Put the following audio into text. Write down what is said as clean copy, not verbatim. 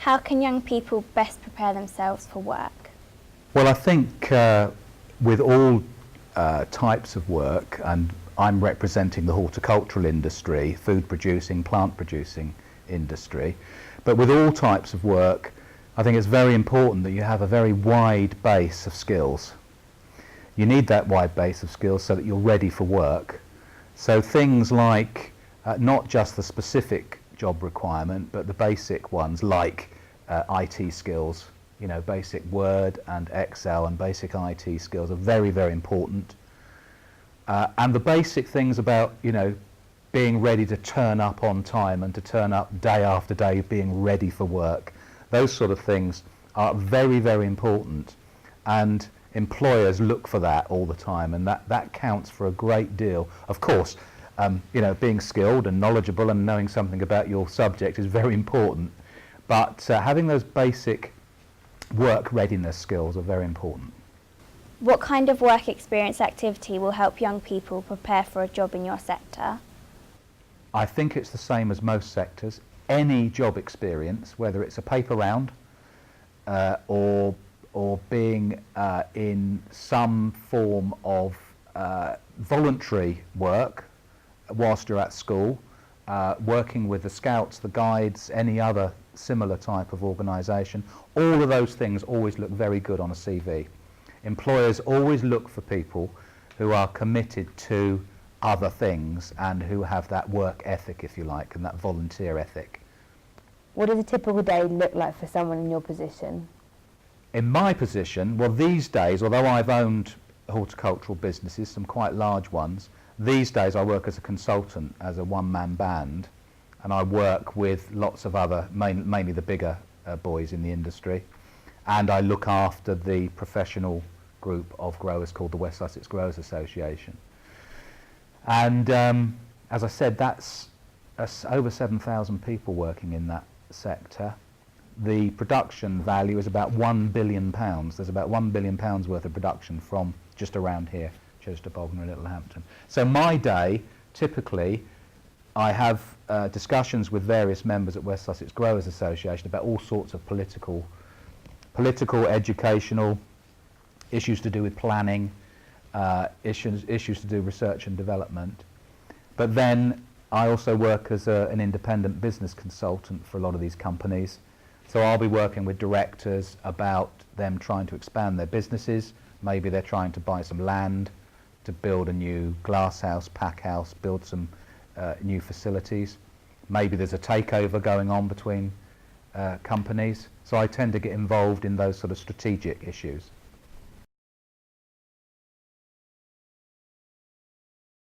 How can young people best prepare themselves for work? Well, I think with all types of work, and I'm representing the horticultural industry, food producing, plant producing industry, but with all types of work, I think it's very important that you have a very wide base of skills. You need that wide base of skills so that you're ready for work. So things like not just the specific job requirement, but the basic ones like IT skills, you know, basic Word and Excel and basic IT skills are very, very important. And the basic things about, you know, being ready to turn up on time and to turn up day after day, being ready for work, those sort of things are very, very important. And employers look for that all the time, and that counts for a great deal. Of course, you know, being skilled and knowledgeable and knowing something about your subject is very important, but having those basic work readiness skills are very important. What kind of work experience activity will help young people prepare for a job in your sector? I think it's the same as most sectors. Any job experience, whether it's a paper round or being in some form of voluntary work whilst you're at school, working with the Scouts, the Guides, any other similar type of organisation, all of those things always look very good on a CV. Employers always look for people who are committed to other things and who have that work ethic, if you like, and that volunteer ethic. What does a typical day look like for someone in your position? In my position, well, these days, although I've owned horticultural businesses, some quite large ones, these days I work as a consultant, as a one-man band, and I work with lots of other, mainly the bigger boys in the industry, and I look after the professional group of growers called the West Sussex Growers Association. And as I said, that's over 7,000 people working in that sector. The production value is about £1 billion. There's about £1 billion worth of production from just around here, Chester, Bognor and Littlehampton. So my day, typically, I have discussions with various members at West Sussex Growers Association about all sorts of political, educational, issues to do with planning, issues to do with research and development. But then I also work as an independent business consultant for a lot of these companies. So I'll be working with directors about them trying to expand their businesses. Maybe they're trying to buy some land to build a new glass house, pack house, build some new facilities. Maybe there's a takeover going on between companies. So I tend to get involved in those sort of strategic issues.